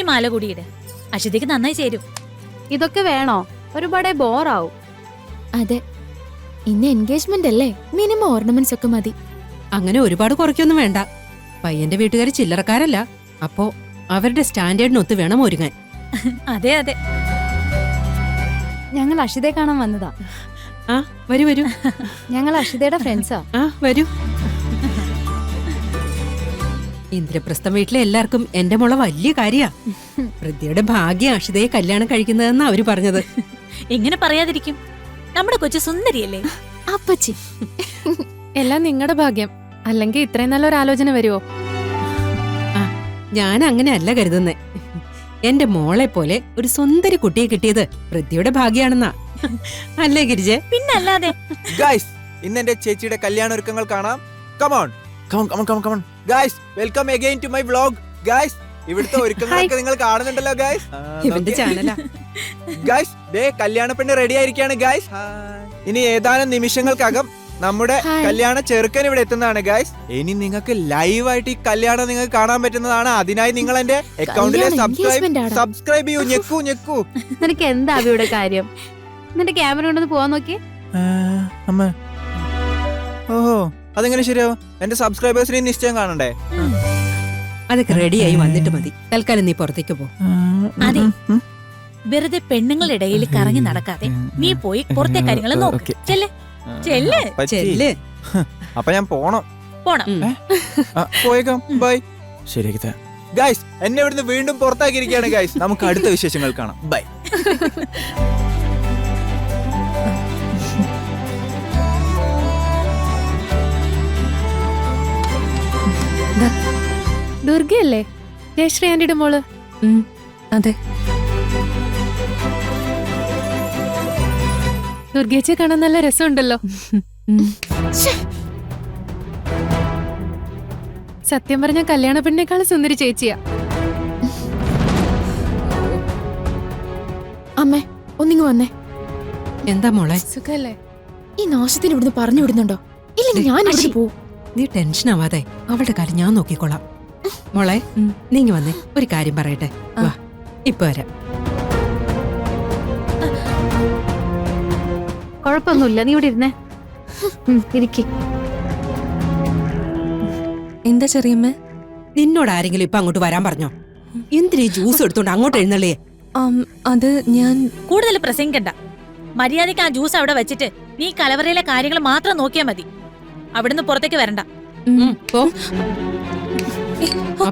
ഈ മാല കൂടിയിട്. അശ്വതിക്ക് നന്നായി ചേരും. ഇതൊക്കെ വേണോ? ഒരുപാട് ബോറാവും. അതെ, ഇന്ന് എൻഗേജ്മെന്റ് അല്ലേ, മിനിമം ഓർണമെന്റ്സ് ഒക്കെ മതി. അങ്ങനെ ഒരുപാട് കുറയ്ക്കൊന്നും വേണ്ട. പയ്യന്റെ വീട്ടുകാർ ചില്ലറക്കാരല്ല. അപ്പോ അവരുടെ സ്റ്റാൻഡേർഡിനൊത്ത് വേണം ഒരുങ്ങാൻ. അതെ അതെ. ഞങ്ങൾ അഷിതയെ കാണാൻ വന്നതാ. ആ വരൂ വരൂ. ഞങ്ങൾ അഷിതയുടെ ഫ്രണ്ട്സാ. ആ വരൂ. ഇന്ദ്രപ്രസ്ഥം വീട്ടിലെ എല്ലാവർക്കും എന്റെ മോളെ വലിയ കാര്യാ. പൃഥ്വിയുടെ ഭാഗ്യ അഷിതയെ കല്യാണം കഴിക്കുന്നതെന്നാ അവര് പറഞ്ഞത്. എങ്ങനെ പറയാതിരിക്കും? നമ്മുടെ കൊച്ചു സുന്ദരിയല്ലേ? അപ്പച്ചി, എല്ലാം നിങ്ങളുടെ ഭാഗ്യം. അല്ലെങ്കിൽ ഇത്രയും നല്ലൊരു ആലോചന വരുമോ? ഞാൻ അങ്ങനെയല്ല കരുതുന്നേ. എന്റെ മോളെ പോലെ ഒരു സുന്ദരി കുട്ടിയെ കിട്ടിയത് പൃഥ്വിയുടെ ഭാഗ്യാണെന്നാ. അല്ലേ ഗിരിജെ? പിന്നല്ലാതെ. ഗൈസ്, ഇന്ന് എന്റെ ചേച്ചിയുടെ കല്യാണ ഒരുക്കങ്ങൾ കാണാം. Come on come on guys, welcome again to my vlog. Guys, ഇവിടുത്തെ ഒരുക്കങ്ങളൊക്കെ നിങ്ങൾ കാണുന്നുണ്ടല്ലോ ഗൈസ്. ഇവന്റെ ചാനലാ. ഗൈസ്, ദേ കല്യാണ പെണ്ണ് റെഡി ആയിരിക്കാണ് ഗൈസ്. ഇനി ഏതാനും നിമിഷങ്ങൾക്കകം നമ്മുടെ കല്യാണ ചെറുക്കൻ ഇവിടെ എത്തുന്നതാണ് ഗൈസ്. ഇനി നിങ്ങൾക്ക് ലൈവായിട്ട് ഈ കല്യാണം നിങ്ങൾക്ക് കാണാൻ പറ്റുന്നതാണ്. അതിനായി നിങ്ങൾ എന്റെ അക്കൗണ്ടിലെ സബ്സ്ക്രൈബ് ചെയ്യൂ. ഞെക്കൂ. നിനക്ക് എന്താ ഇവിടെ കാര്യം? നിന്റെ ക്യാമറ കൊണ്ടൊന്ന് പോവാൻ നോക്കി. അമ്മ, ഓഹോ, അതെങ്ങനെ ശരിയാവും? എന്റെ സബ്സ്ക്രൈബേഴ്സിനെ നിശ്ചയം കാണണ്ടേ? അതൊക്കെ റെഡിയായി വന്നിട്ട് മതി. തൽക്കാലം നീ പുറത്തേക്ക് പോ. അതെ, വെറുതെ പെണ്ണുങ്ങളുടെ ഇടയിൽ കറങ്ങി നടക്കാതെ നീ പോയി പുറത്തെ കാര്യങ്ങൾ നോക്ക്. ചെല്ല്. ചെല്ല്. അപ്പൊ ഞാൻ പോണം. പോയേക്കാം. ബൈ. ശരിയാക്കി ഗൈസ്. എന്നെ ഇവിടുന്ന് വീണ്ടും പുറത്താക്കിയിരിക്കുകയാണ് ഗൈസ്. നമുക്ക് അടുത്ത വിശേഷങ്ങൾ കാണാം. ബൈ. ദുർഗയല്ലേ ജയശ്രീ ആന്റിയുടെ മോള്? അതെ. ദുർഗേച്ചിയെ കാണാൻ നല്ല രസമുണ്ടല്ലോ. സത്യം പറഞ്ഞ കല്യാണ പെണ്ണിനേക്കാളും സുന്ദരി ചേച്ചിയാ. അമ്മേ, ഒന്നിങ്ങ് വന്നേ. എന്താ മോളെ? സുഖല്ലേ? ഈ നാശത്തിന് ഇവിടുന്ന് പറഞ്ഞു വിടുന്നുണ്ടോ? ഇല്ലെങ്കിൽ ഞാൻ ഇവിടെ പോവും. നീ ടെൻഷൻ ആവാതെ അവളുടെ കാര്യം ഞാൻ നോക്കിക്കോളാം. മോളെ, നീങ്ങി വന്നേ, ഒരു കാര്യം പറയട്ടെ. വാ, ഇപ്പൊ വരാം. കൊഴപ്പൊന്നുമില്ല, നീ ഇവിടെ ഇരുന്നേ. ഇരിക്കി. എന്താ ചെറിയമ്മ? നിന്നോട് ആരെങ്കിലും ഇപ്പൊ അങ്ങോട്ട് വരാൻ പറഞ്ഞോ? എന്തിനാ ജ്യൂസ് എടുത്തോണ്ട് അങ്ങോട്ട് എഴുന്നള്ളിയേ? അത് ഞാൻ കൂടുതൽ പ്രസംഗിക്കണ്ട. മര്യാദയ്ക്ക് ആ ജ്യൂസ് അവിടെ വെച്ചിട്ട് നീ കലവറയിലെ കാര്യങ്ങൾ മാത്രം നോക്കിയാ മതി. അവിടുന്ന് പുറത്തേക്ക് വരണ്ട. പോ.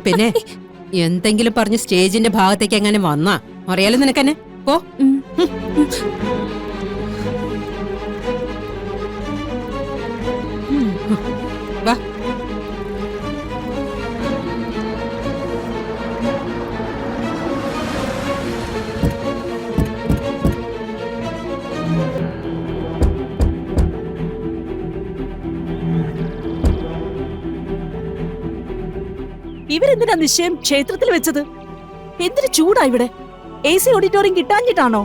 പിന്നെ എന്തെങ്കിലും പറഞ്ഞ് സ്റ്റേജിന്റെ ഭാഗത്തേക്ക് എങ്ങനെ വന്നാ അറിയാലോ നിനക്കെന്നെ. പോ. വാ. ഇവരെന്തിനാ നിശ്ചയം ക്ഷേത്രത്തിൽ വെച്ചത്? എന്തിനു ചൂടാ ഇവിടെ? AC auditorium കിട്ടാഞ്ഞിട്ടാണോ?